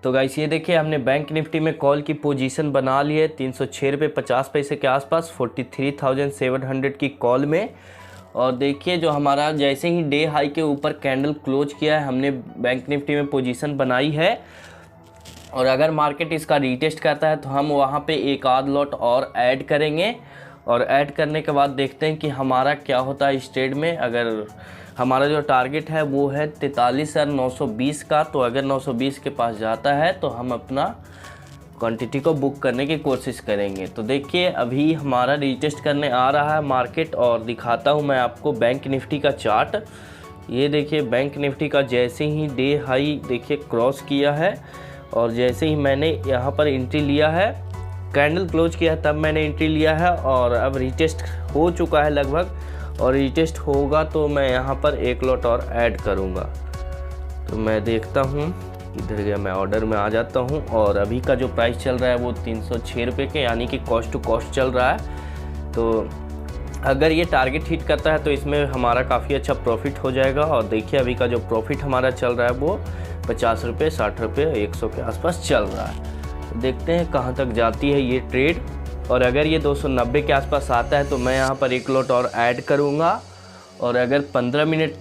तो गाइस ये देखिए हमने बैंक निफ्टी में कॉल की पोजीशन बना ली है 306 रुपये 50 पैसे के आसपास 43,700 की कॉल में। और देखिए जो हमारा जैसे ही डे हाई के ऊपर कैंडल क्लोज किया है हमने बैंक निफ्टी में पोजीशन बनाई है। और अगर मार्केट इसका रीटेस्ट करता है तो हम वहाँ पे एक आध लॉट और ऐड करेंगे। और ऐड करने के बाद देखते हैं कि हमारा क्या होता है इस ट्रेड में। अगर हमारा जो टारगेट है वो है 43,920 का, तो अगर 920 के पास जाता है तो हम अपना क्वांटिटी को बुक करने की कोशिश करेंगे। तो देखिए अभी हमारा रीटेस्ट करने आ रहा है मार्केट। और दिखाता हूँ मैं आपको बैंक निफ्टी का चार्ट। ये देखिए बैंक निफ्टी का जैसे ही डे हाई देखिए क्रॉस किया है और जैसे ही मैंने यहाँ पर एंट्री लिया है, कैंडल क्लोज किया है तब मैंने एंट्री लिया है। और अब रीटेस्ट हो चुका है लगभग, और रीटेस्ट होगा तो मैं यहाँ पर एक लॉट और ऐड करूँगा। तो मैं देखता हूँ इधर गया, मैं ऑर्डर में आ जाता हूँ। और अभी का जो प्राइस चल रहा है वो 306 रुपये के, यानी कि कॉस्ट टू कॉस्ट चल रहा है। तो अगर ये टारगेट हिट करता है तो इसमें हमारा काफ़ी अच्छा प्रॉफिट हो जाएगा। और देखिए अभी का जो प्रॉफिट हमारा चल रहा है वो 50 रुपये 60 रुपये 100 के आसपास चल रहा है। तो देखते हैं कहाँ तक जाती है ये ट्रेड। और अगर ये 290 के आसपास आता है तो मैं यहाँ पर एक लॉट और ऐड करूँगा। और अगर 15 मिनट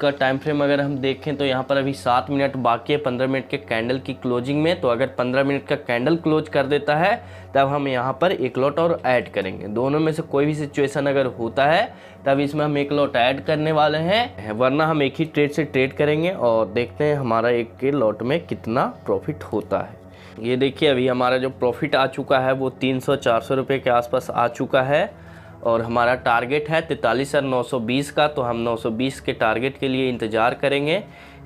का टाइम फ्रेम अगर हम देखें तो यहाँ पर अभी 7 मिनट बाकी है 15 मिनट के कैंडल की क्लोजिंग में। तो अगर 15 मिनट का कैंडल क्लोज कर देता है तब हम यहाँ पर एक लॉट और ऐड करेंगे। दोनों में से कोई भी सिचुएशन अगर होता है तब इसमें हम एक लॉट ऐड करने वाले हैं, वरना हम एक ही ट्रेड से ट्रेड करेंगे। और देखते हैं हमारा एक के लॉट में कितना प्रॉफिट होता है। ये देखिए अभी हमारा जो प्रॉफिट आ चुका है वो 300-400 रुपये के आसपास आ चुका है। और हमारा टारगेट है 43,920 का, तो हम 920 के टारगेट के लिए इंतज़ार करेंगे।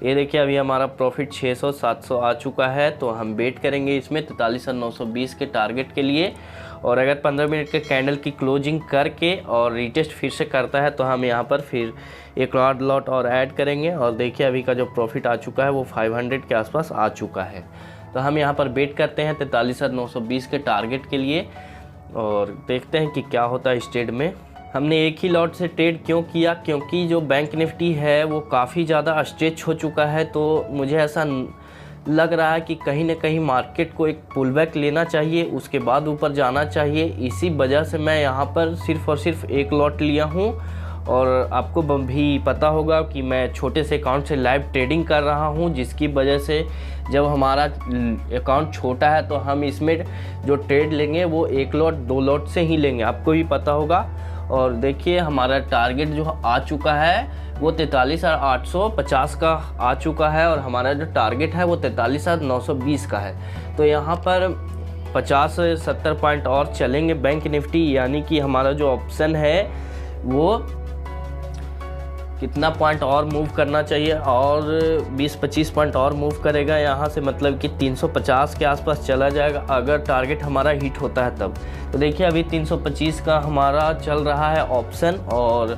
ये देखिए अभी हमारा प्रॉफिट 600-700 आ चुका है, तो हम वेट करेंगे इसमें 43,920 के टारगेट के लिए। और अगर 15 मिनट के कैंडल की क्लोजिंग करके और रीटेस्ट फिर से करता है तो हम यहाँ पर फिर एक लॉट और ऐड करेंगे। और देखिए अभी का जो प्रॉफिट आ चुका है वो 500 के आसपास आ चुका है। तो हम यहाँ पर वेट करते हैं 43,920 के टारगेट के लिए और देखते हैं कि क्या होता है इस ट्रेड में। हमने एक ही लॉट से ट्रेड क्यों किया, क्योंकि जो बैंक निफ्टी है वो काफ़ी ज़्यादा स्ट्रेच हो चुका है। तो मुझे ऐसा लग रहा है कि कहीं ना कहीं मार्केट को एक पुल बैक लेना चाहिए, उसके बाद ऊपर जाना चाहिए। इसी वजह से मैं यहाँ पर सिर्फ़ और सिर्फ एक लॉट लिया हूँ। और आपको भी पता होगा कि मैं छोटे से अकाउंट से लाइव ट्रेडिंग कर रहा हूं, जिसकी वजह से जब हमारा अकाउंट छोटा है तो हम इसमें जो ट्रेड लेंगे वो एक लॉट 2 लॉट से ही लेंगे, आपको भी पता होगा। और देखिए हमारा टारगेट जो आ चुका है वो 43,850 का आ चुका है और हमारा जो टारगेट है वो 43,920 का है। तो यहाँ पर 50-70 पॉइंट और चलेंगे बैंक निफ्टी, यानी कि हमारा जो ऑप्शन है वो कितना पॉइंट और मूव करना चाहिए, और 20-25 पॉइंट और मूव करेगा यहाँ से, मतलब कि 350 के आसपास चला जाएगा अगर टारगेट हमारा हिट होता है तब। तो देखिए अभी 325 का हमारा चल रहा है ऑप्शन। और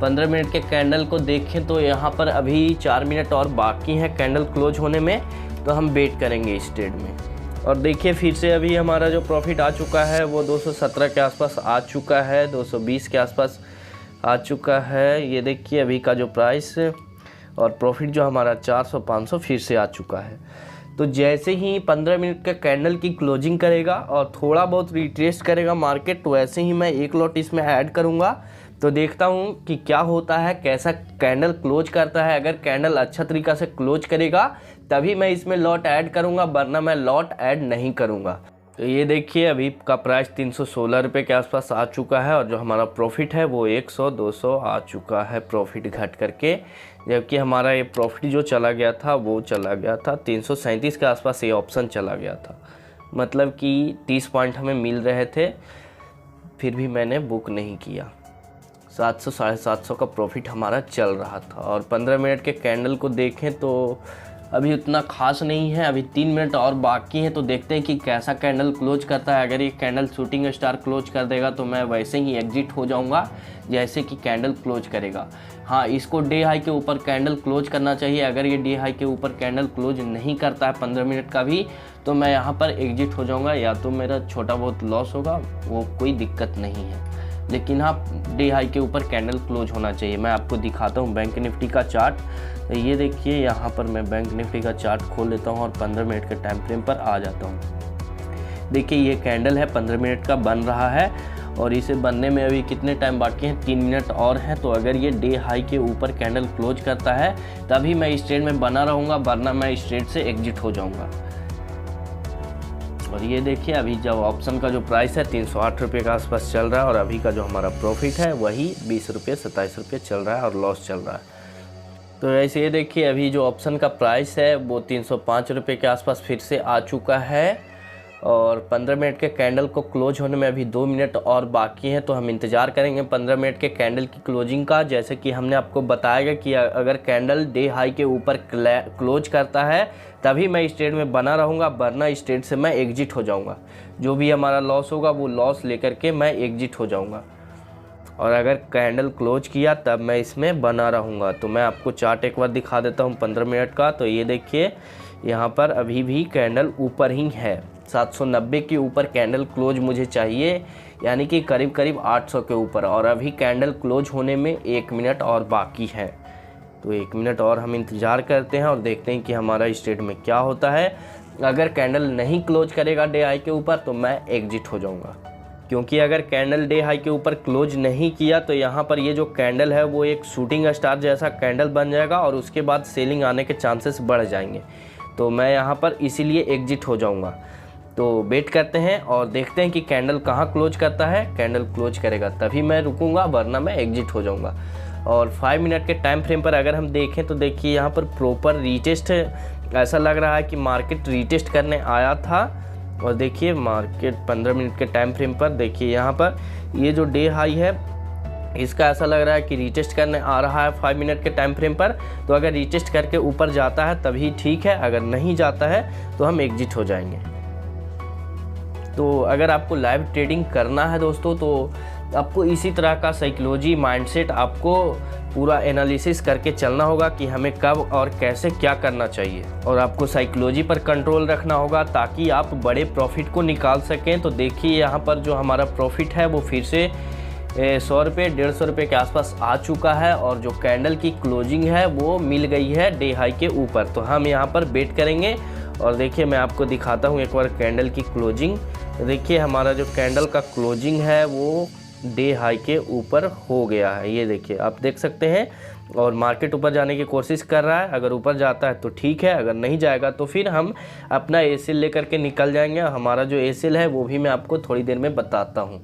15 मिनट के कैंडल को देखें तो यहाँ पर अभी 4 मिनट और बाकी हैं कैंडल क्लोज होने में, तो हम वेट करेंगे इस ट्रेड में। और देखिए फिर से अभी हमारा जो प्रॉफिट आ चुका है वो 217 के आसपास आ चुका है, 220 के आसपास आ चुका है। ये देखिए अभी का जो प्राइस और प्रॉफिट जो हमारा 400-500 फिर से आ चुका है। तो जैसे ही 15 मिनट का कैंडल की क्लोजिंग करेगा और थोड़ा बहुत रिट्रेस करेगा मार्केट, तो वैसे ही मैं एक लॉट इसमें ऐड करूँगा। तो देखता हूँ कि क्या होता है, कैसा कैंडल क्लोज करता है। अगर कैंडल अच्छा तरीक़ा से क्लोज करेगा तभी मैं इसमें लॉट ऐड करूँगा, वरना मैं लॉट ऐड नहीं करूँगा। तो ये देखिए अभी का प्राइस 316 रुपये के आसपास आ चुका है और जो हमारा प्रॉफिट है वो 100-200 आ चुका है प्रॉफिट घट करके। जबकि हमारा ये प्रॉफिट जो चला गया था वो चला गया था 337 के आसपास, ये ऑप्शन चला गया था। मतलब कि 30 पॉइंट हमें मिल रहे थे, फिर भी मैंने बुक नहीं किया। 700-750 का प्रॉफिट हमारा चल रहा था। और 15 मिनट के कैंडल को देखें तो अभी उतना खास नहीं है, अभी 3 मिनट और बाकी हैं। तो देखते हैं कि कैसा कैंडल क्लोज करता है। अगर ये कैंडल शूटिंग स्टार क्लोज कर देगा तो मैं वैसे ही एग्जिट हो जाऊंगा जैसे कि कैंडल क्लोज करेगा। हाँ, इसको डे हाई के ऊपर कैंडल क्लोज करना चाहिए। अगर ये डे हाई के ऊपर कैंडल क्लोज नहीं करता है 15 मिनट का भी, तो मैं यहाँ पर एग्जिट हो जाऊँगा, या तो मेरा छोटा बहुत लॉस होगा, वो कोई दिक्कत नहीं है। लेकिन हाँ डे हाई के ऊपर कैंडल क्लोज होना चाहिए। मैं आपको दिखाता हूँ बैंक निफ्टी का चार्ट। तो ये देखिए यहाँ पर मैं बैंक निफ्टी का चार्ट खोल लेता हूँ और 15 मिनट के टाइम फ्रेम पर आ जाता हूँ। देखिए ये कैंडल है 15 मिनट का बन रहा है और इसे बनने में अभी कितने टाइम बाकी हैं, 3 मिनट और हैं। तो अगर ये डे हाई के ऊपर कैंडल क्लोज करता है तभी मैं इस ट्रेड में बना रहूँगा, वरना मैं इस ट्रेड से एग्जिट हो जाऊँगा। और ये देखिए अभी जब ऑप्शन का जो प्राइस है 308 रुपये के आसपास चल रहा है और अभी का जो हमारा प्रॉफिट है वही 20 रुपये 27 रुपये चल रहा है और लॉस चल रहा है। तो ऐसे ये देखिए अभी जो ऑप्शन का प्राइस है वो 305 रुपये के आसपास फिर से आ चुका है और 15 मिनट के कैंडल को क्लोज होने में अभी 2 मिनट और बाकी हैं। तो हम इंतज़ार करेंगे 15 मिनट के कैंडल की क्लोजिंग का। जैसे कि हमने आपको बताया कि अगर कैंडल डे हाई के ऊपर क्लोज करता है तभी मैं इस ट्रेड में बना रहूँगा, वरना इस ट्रेड से मैं एग्जिट हो जाऊँगा। जो भी हमारा लॉस होगा वो लॉस लेकर के मैं एग्जिट हो जाऊँगा और अगर कैंडल क्लोज किया तब मैं इसमें बना रहूँगा। तो मैं आपको चार्ट एक बार दिखा देता हूँ 15 मिनट का। तो ये देखिए यहाँ पर अभी भी कैंडल ऊपर ही है, 790 के ऊपर कैंडल क्लोज मुझे चाहिए, यानी कि करीब करीब 800 के ऊपर। और अभी कैंडल क्लोज होने में 1 मिनट और बाकी है। तो 1 मिनट और हम इंतज़ार करते हैं और देखते हैं कि हमारा इस ट्रेड में क्या होता है। अगर कैंडल नहीं क्लोज करेगा डे हाई के ऊपर तो मैं एग्जिट हो जाऊंगा, क्योंकि अगर कैंडल डे हाई के ऊपर क्लोज नहीं किया तो यहाँ पर ये जो कैंडल है वो एक शूटिंग स्टार जैसा कैंडल बन जाएगा और उसके बाद सेलिंग आने के चांसेस बढ़ जाएंगे। तो मैं यहाँ पर इसीलिए एग्जिट हो जाऊँगा। तो वेट करते हैं और देखते हैं कि कैंडल कहाँ क्लोज करता है। कैंडल क्लोज करेगा तभी मैं रुकूंगा, वरना मैं एग्जिट हो जाऊंगा। और 5 मिनट के टाइम फ्रेम पर अगर हम देखें तो देखिए यहाँ पर प्रॉपर रीटेस्ट ऐसा लग रहा है कि मार्केट रीटेस्ट करने आया था। और देखिए मार्केट 15 मिनट के टाइम फ्रेम पर देखिए यहाँ पर ये जो डे हाई है इसका ऐसा लग रहा है कि रीटेस्ट करने आ रहा है 5 मिनट के टाइम फ्रेम पर। तो अगर रीटेस्ट करके ऊपर जाता है तभी ठीक है, अगर नहीं जाता है तो हम एग्जिट हो जाएंगे। तो अगर आपको लाइव ट्रेडिंग करना है दोस्तों तो आपको इसी तरह का साइकोलॉजी माइंडसेट आपको पूरा एनालिसिस करके चलना होगा कि हमें कब और कैसे क्या करना चाहिए। और आपको साइकोलॉजी पर कंट्रोल रखना होगा ताकि आप बड़े प्रॉफिट को निकाल सकें। तो देखिए यहाँ पर जो हमारा प्रॉफिट है वो फिर से 100 रुपये 150 रुपये के आसपास आ चुका है और जो कैंडल की क्लोजिंग है वो मिल गई है डे हाई के ऊपर। तो हम यहाँ पर वेट करेंगे और देखिए मैं आपको दिखाता हूँ एक बार कैंडल की क्लोजिंग। देखिए हमारा जो कैंडल का क्लोजिंग है वो डे हाई के ऊपर हो गया है, ये देखिए आप देख सकते हैं। और मार्केट ऊपर जाने की कोशिश कर रहा है, अगर ऊपर जाता है तो ठीक है, अगर नहीं जाएगा तो फिर हम अपना एसेल लेकर के निकल जाएंगे। हमारा जो एसेल है वो भी मैं आपको थोड़ी देर में बताता हूँ।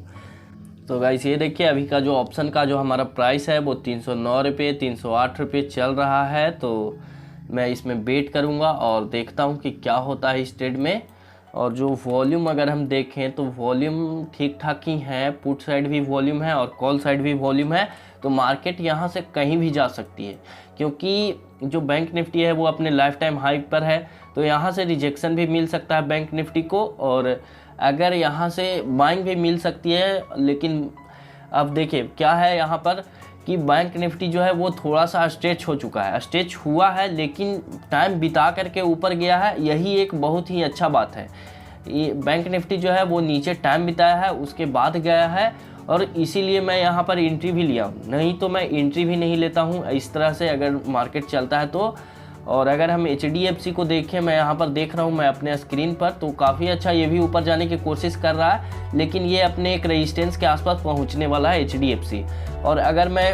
तो गाइस ये देखिए अभी का जो ऑप्शन का जो हमारा प्राइस है वो 309 रुपये 308 रुपये चल रहा है। तो मैं इसमें वेट करूँगा और देखता हूँ कि क्या होता है इस ट्रेड में। और जो वॉल्यूम अगर हम देखें तो वॉल्यूम ठीक ठाक ही है, पुट साइड भी वॉल्यूम है और कॉल साइड भी वॉल्यूम है। तो मार्केट यहाँ से कहीं भी जा सकती है, क्योंकि जो बैंक निफ्टी है वो अपने लाइफ टाइम हाई पर है। तो यहाँ से रिजेक्शन भी मिल सकता है बैंक निफ्टी को और अगर यहाँ से बाइंग भी मिल सकती है। लेकिन अब देखिए क्या है यहाँ पर कि बैंक निफ्टी जो है वो थोड़ा सा स्ट्रेच हो चुका है, स्ट्रेच हुआ है लेकिन टाइम बिता करके ऊपर गया है, यही एक बहुत ही अच्छा बात है। ये बैंक निफ्टी जो है वो नीचे टाइम बिताया है उसके बाद गया है और इसीलिए मैं यहाँ पर एंट्री भी लिया हूँ, नहीं तो मैं एंट्री भी नहीं लेता हूँ इस तरह से अगर मार्केट चलता है तो। और अगर हम HDFC को देखें, मैं यहाँ पर देख रहा हूँ मैं अपने स्क्रीन पर, तो काफ़ी अच्छा ये भी ऊपर जाने की कोशिश कर रहा है, लेकिन ये अपने एक रेजिस्टेंस के आसपास पहुँचने वाला है HDFC। और अगर मैं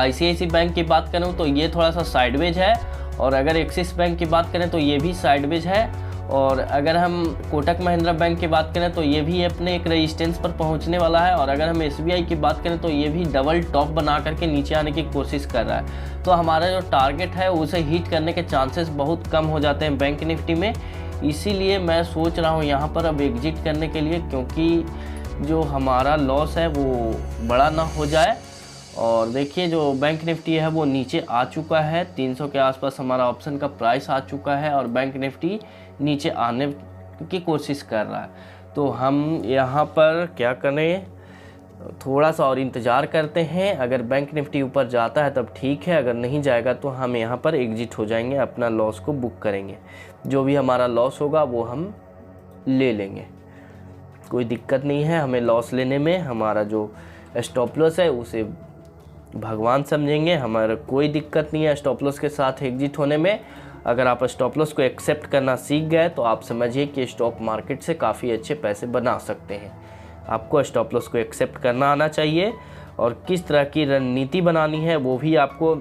ICICI बैंक की बात करूँ तो ये थोड़ा सा साइडवेज है और अगर एक्सिस बैंक की बात करें तो ये भी साइडवेज है। और अगर हम कोटक महिंद्रा बैंक की बात करें तो ये भी अपने एक रेजिस्टेंस पर पहुंचने वाला है। और अगर हम SBI की बात करें तो ये भी डबल टॉप बना करके नीचे आने की कोशिश कर रहा है। तो हमारा जो टारगेट है उसे हिट करने के चांसेस बहुत कम हो जाते हैं बैंक निफ्टी में। इसीलिए मैं सोच रहा हूँ यहाँ पर अब एग्जिट करने के लिए, क्योंकि जो हमारा लॉस है वो बड़ा ना हो जाए। और देखिए जो बैंक निफ्टी है वो नीचे आ चुका है, 300 के आसपास हमारा ऑप्शन का प्राइस आ चुका है और बैंक निफ्टी नीचे आने की कोशिश कर रहा है। तो हम यहाँ पर क्या करें, थोड़ा सा और इंतज़ार करते हैं। अगर बैंक निफ्टी ऊपर जाता है तब ठीक है, अगर नहीं जाएगा तो हम यहाँ पर एग्जिट हो जाएंगे, अपना लॉस को बुक करेंगे। जो भी हमारा लॉस होगा वो हम ले लेंगे, कोई दिक्कत नहीं है हमें लॉस लेने में। हमारा जो स्टॉप लॉस है उसे भगवान समझेंगे, हमारा कोई दिक्कत नहीं है स्टॉप लॉस के साथ एग्जिट होने में। अगर आप स्टॉप लॉस को एक्सेप्ट करना सीख गए तो आप समझिए कि स्टॉक मार्केट से काफ़ी अच्छे पैसे बना सकते हैं। आपको स्टॉप लॉस को एक्सेप्ट करना आना चाहिए और किस तरह की रणनीति बनानी है वो भी आपको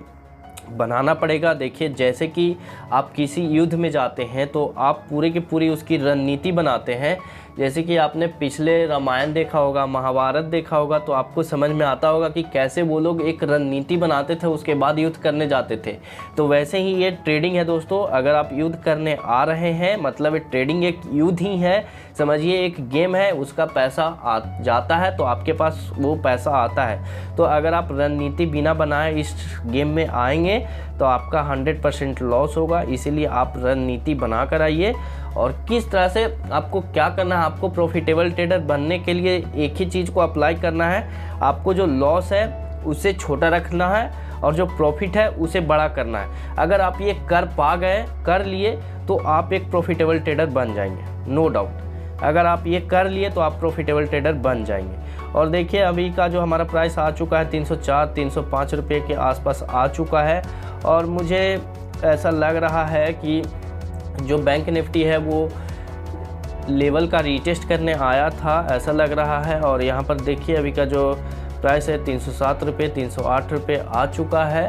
बनाना पड़ेगा। देखिए, जैसे कि आप किसी युद्ध में जाते हैं तो आप पूरे की पूरी उसकी रणनीति बनाते हैं। जैसे कि आपने पिछले रामायण देखा होगा, महाभारत देखा होगा, तो आपको समझ में आता होगा कि कैसे वो लोग एक रणनीति बनाते थे, उसके बाद युद्ध करने जाते थे। तो वैसे ही ये ट्रेडिंग है दोस्तों। अगर आप युद्ध करने आ रहे हैं मतलब ट्रेडिंग एक युद्ध ही है, समझिए एक गेम है, उसका पैसा जाता है तो आपके पास वो पैसा आता है। तो अगर आप रणनीति बिना बनाए इस गेम में आएंगे तो आपका 100% लॉस होगा। इसीलिए आप रणनीति बना कर आइए। और किस तरह से आपको क्या करना है, आपको प्रॉफिटेबल ट्रेडर बनने के लिए एक ही चीज़ को अप्लाई करना है। आपको जो लॉस है उसे छोटा रखना है और जो प्रॉफिट है उसे बड़ा करना है। अगर आप ये कर लिए तो आप एक प्रॉफिटेबल ट्रेडर बन जाएंगे, नो डाउट। अगर आप ये कर लिए तो आप प्रॉफिटेबल ट्रेडर बन जाएंगे। और देखिए, अभी का जो हमारा प्राइस आ चुका है 304-305 रुपये के आसपास आ चुका है। और मुझे ऐसा लग रहा है कि जो बैंक निफ्टी है वो लेवल का रीटेस्ट करने आया था, ऐसा लग रहा है। और यहाँ पर देखिए, अभी का जो प्राइस है 307 रुपये, 308 रुपये आ चुका है।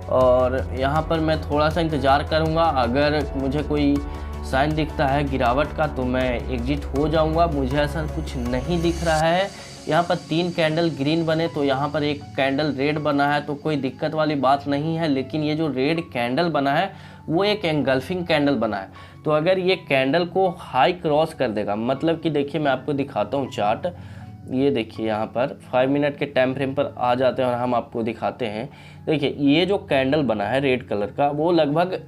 और यहाँ पर मैं थोड़ा सा इंतज़ार करूँगा, अगर मुझे कोई साइन दिखता है गिरावट का तो मैं एग्जिट हो जाऊँगा। मुझे ऐसा कुछ नहीं दिख रहा है। यहाँ पर 3 कैंडल ग्रीन बने तो यहाँ पर एक कैंडल रेड बना है, तो कोई दिक्कत वाली बात नहीं है। लेकिन ये जो रेड कैंडल बना है वो एक एंगल्फिंग कैंडल बना है। तो अगर ये कैंडल को हाई क्रॉस कर देगा, मतलब कि देखिए मैं आपको दिखाता हूँ चार्ट। ये देखिए, यहाँ पर 5 मिनट के टाइम फ्रेम पर आ जाते हैं और हम आपको दिखाते हैं। देखिए, ये जो कैंडल बना है रेड कलर का वो लगभग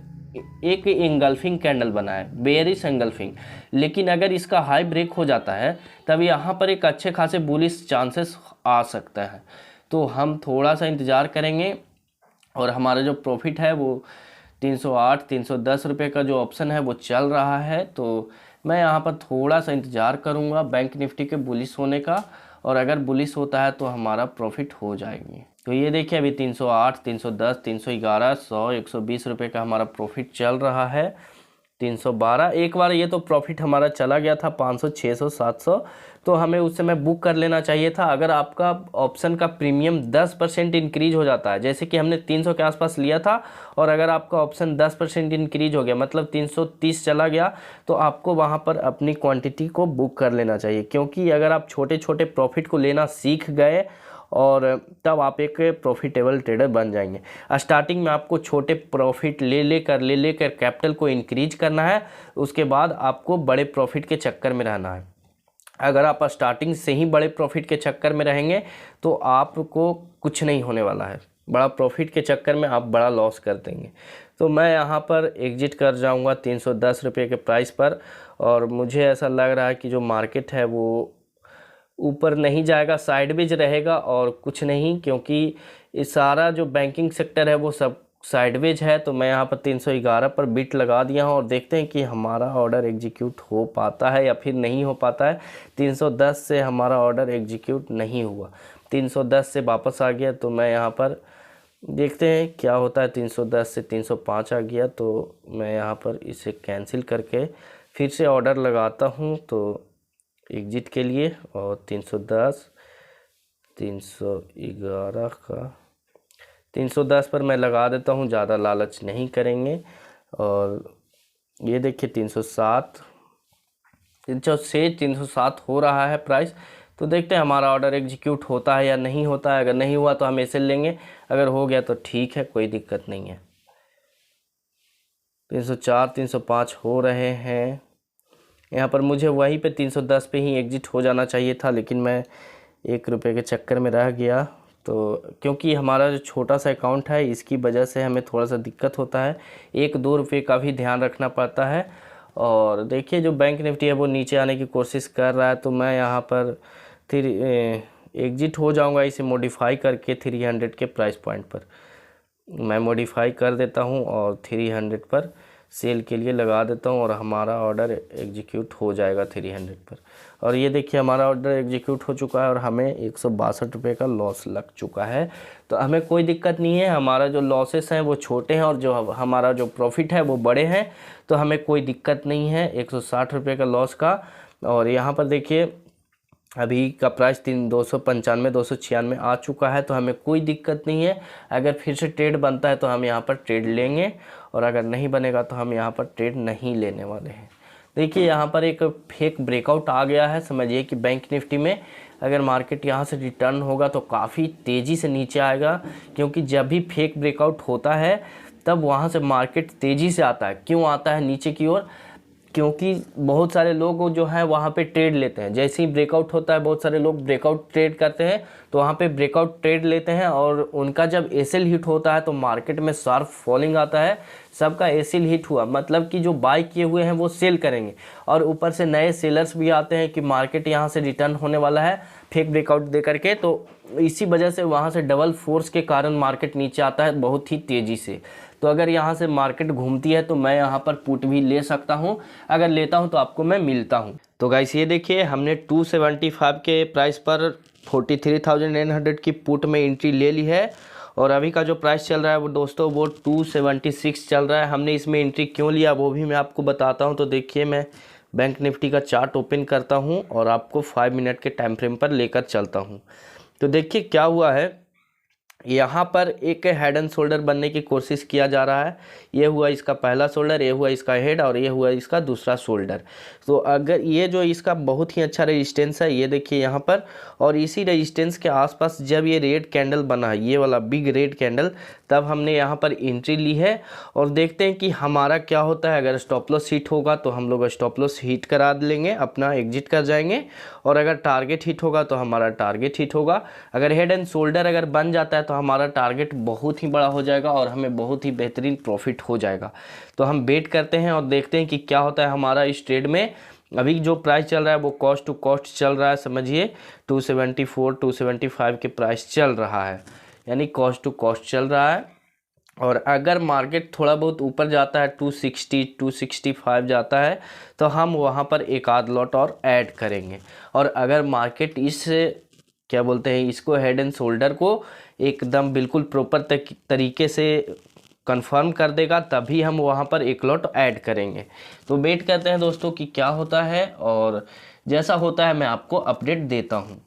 एक एंगल्फिंग कैंडल बना है, बेयरिश एंगल्फिंग। लेकिन अगर इसका हाई ब्रेक हो जाता है तब यहाँ पर एक अच्छे खासे बुलिश चांसेस आ सकता है। तो हम थोड़ा सा इंतज़ार करेंगे। और हमारा जो प्रॉफिट है वो 308-310 रुपये का जो ऑप्शन है वो चल रहा है। तो मैं यहाँ पर थोड़ा सा इंतज़ार करूँगा बैंक निफ्टी के बुलिश होने का, और अगर बुलिश होता है तो हमारा प्रॉफिट हो जाएंगे। तो ये देखिए, अभी 308, 310, 311, 100, 120 रुपये का हमारा प्रॉफिट चल रहा है। 312 एक बार ये तो प्रॉफिट हमारा चला गया था 500, 600, 700, तो हमें उस समय बुक कर लेना चाहिए था। अगर आपका ऑप्शन का प्रीमियम 10% इंक्रीज हो जाता है, जैसे कि हमने 300 के आसपास लिया था, और अगर आपका ऑप्शन 10% इंक्रीज हो गया मतलब 330 चला गया, तो आपको वहाँ पर अपनी क्वांटिटी को बुक कर लेना चाहिए। क्योंकि अगर आप छोटे छोटे प्रॉफिट को लेना सीख गए और तब आप एक प्रॉफिटेबल ट्रेडर बन जाएंगे। स्टार्टिंग में आपको छोटे प्रॉफिट ले लेकर कैपिटल को इंक्रीज करना है, उसके बाद आपको बड़े प्रॉफिट के चक्कर में रहना है। अगर आप स्टार्टिंग से ही बड़े प्रॉफिट के चक्कर में रहेंगे तो आपको कुछ नहीं होने वाला है, बड़ा प्रॉफिट के चक्कर में आप बड़ा लॉस कर देंगे। तो मैं यहाँ पर एग्जिट कर जाऊँगा 310 रुपये के प्राइस पर। और मुझे ऐसा लग रहा है कि जो मार्केट है वो ऊपर नहीं जाएगा, साइडवेज रहेगा और कुछ नहीं, क्योंकि ये सारा जो बैंकिंग सेक्टर है वो सब साइडवेज है। तो मैं यहाँ पर 311 पर बिट लगा दिया हूँ और देखते हैं कि हमारा ऑर्डर एग्जीक्यूट हो पाता है या फिर नहीं हो पाता है। 310 से हमारा ऑर्डर एग्जीक्यूट नहीं हुआ, 310 से वापस आ गया। तो मैं यहाँ पर देखते हैं क्या होता है। 310 से 305 आ गया, तो मैं यहाँ पर इसे कैंसिल करके फिर से ऑर्डर लगाता हूँ तो एग्जिट के लिए। और 310, 311 का 310 पर मैं लगा देता हूँ, ज़्यादा लालच नहीं करेंगे। और ये देखिए 307 से 307 हो रहा है प्राइस। तो देखते हैं हमारा ऑर्डर एग्जीक्यूट होता है या नहीं होता है। अगर नहीं हुआ तो हम ऐसे लेंगे, अगर हो गया तो ठीक है, कोई दिक्कत नहीं है। 304, 305 हो रहे हैं। यहाँ पर मुझे वहीं पे 310 पे ही एग्जिट हो जाना चाहिए था, लेकिन मैं 1 रुपये के चक्कर में रह गया। तो क्योंकि हमारा जो छोटा सा अकाउंट है इसकी वजह से हमें थोड़ा सा दिक्कत होता है, 1-2 रुपये का भी ध्यान रखना पड़ता है। और देखिए, जो बैंक निफ्टी है वो नीचे आने की कोशिश कर रहा है, तो मैं यहाँ पर फिर एग्जिट हो जाऊँगा इसे मॉडिफाई करके 300 के प्राइस पॉइंट पर। मैं मॉडिफाई कर देता हूँ और 300 पर सेल के लिए लगा देता हूँ और हमारा ऑर्डर एग्जीक्यूट हो जाएगा 300 पर। और ये देखिए हमारा ऑर्डर एग्जीक्यूट हो चुका है और हमें 162 रुपये का लॉस लग चुका है। तो हमें कोई दिक्कत नहीं है, हमारा जो लॉसेस हैं वो छोटे हैं और जो हमारा जो प्रॉफिट है वो बड़े हैं, तो हमें कोई दिक्कत नहीं है 160 रुपये का लॉस का। और यहाँ पर देखिए अभी का प्राइस 295 296 आ चुका है, तो हमें कोई दिक्कत नहीं है। अगर फिर से ट्रेड बनता है तो हम यहाँ पर ट्रेड लेंगे और अगर नहीं बनेगा तो हम यहाँ पर ट्रेड नहीं लेने वाले हैं। देखिए यहाँ पर एक फेक ब्रेकआउट आ गया है, समझिए कि बैंक निफ्टी में अगर मार्केट यहाँ से रिटर्न होगा तो काफ़ी तेज़ी से नीचे आएगा, क्योंकि जब भी फेक ब्रेकआउट होता है तब वहाँ से मार्केट तेज़ी से आता है। क्यों आता है नीचे की ओर? क्योंकि बहुत सारे लोग जो हैं वहाँ पे ट्रेड लेते हैं। जैसे ही ब्रेकआउट होता है बहुत सारे लोग ब्रेकआउट ट्रेड करते हैं, तो वहाँ पे ब्रेकआउट ट्रेड लेते हैं और उनका जब एसएल हिट होता है तो मार्केट में शार्प फॉलिंग आता है। सबका एसएल हिट हुआ मतलब कि जो बाय किए हुए हैं वो सेल करेंगे और ऊपर से नए सेलर्स भी आते हैं कि मार्केट यहाँ से रिटर्न होने वाला है फेक ब्रेकआउट दे करके। तो इसी वजह से वहाँ से डबल फोर्स के कारण मार्केट नीचे आता है बहुत ही तेज़ी से। तो अगर यहाँ से मार्केट घूमती है तो मैं यहाँ पर पुट भी ले सकता हूँ, अगर लेता हूँ तो आपको मैं मिलता हूँ। तो गाइस ये देखिए हमने 275 के प्राइस पर 43,900 की पुट में एंट्री ले ली है और अभी का जो प्राइस चल रहा है वो दोस्तों वो 276 चल रहा है। हमने इसमें एंट्री क्यों लिया वो भी मैं आपको बताता हूँ। तो देखिए मैं बैंक निफ्टी का चार्ट ओपन करता हूँ और आपको 5 मिनट के टाइम फ्रेम पर लेकर चलता हूँ। तो देखिए क्या हुआ है, यहाँ पर एक हेड एंड शोल्डर बनने की कोशिश किया जा रहा है। ये हुआ इसका पहला शोल्डर, ये हुआ इसका हेड और ये हुआ इसका दूसरा शोल्डर। तो अगर ये जो इसका बहुत ही अच्छा रेजिस्टेंस है, ये देखिए यहाँ पर, और इसी रेजिस्टेंस के आसपास जब ये रेड कैंडल बना है, ये वाला बिग रेड कैंडल, तब हमने यहाँ पर एंट्री ली है। और देखते हैं कि हमारा क्या होता है। अगर स्टॉप लॉस हिट होगा तो हम लोग स्टॉप लॉस हिट करा लेंगे, अपना एग्जिट कर जाएंगे, और अगर टारगेट हिट होगा तो हमारा टारगेट हिट होगा। अगर हेड एंड शोल्डर अगर बन जाता है तो हमारा टारगेट बहुत ही बड़ा हो जाएगा और हमें बहुत ही बेहतरीन प्रॉफिट हो जाएगा। तो हम वेट करते हैं और देखते हैं कि क्या होता है हमारा इस ट्रेड में। अभी जो प्राइस चल रहा है वो कॉस्ट टू कॉस्ट चल रहा है, समझिए 274 275 के प्राइस चल रहा है, यानी कॉस्ट टू कॉस्ट चल रहा है। और अगर मार्केट थोड़ा बहुत ऊपर जाता है 260 265 जाता है तो हम वहाँ पर एक आध लॉट और ऐड करेंगे। और अगर मार्केट इस क्या बोलते हैं इसको हेड एंड शोल्डर को एकदम बिल्कुल प्रॉपर तरीके से कंफर्म कर देगा तभी हम वहाँ पर एक लॉट ऐड करेंगे। तो वेट करते हैं दोस्तों कि क्या होता है और जैसा होता है मैं आपको अपडेट देता हूँ।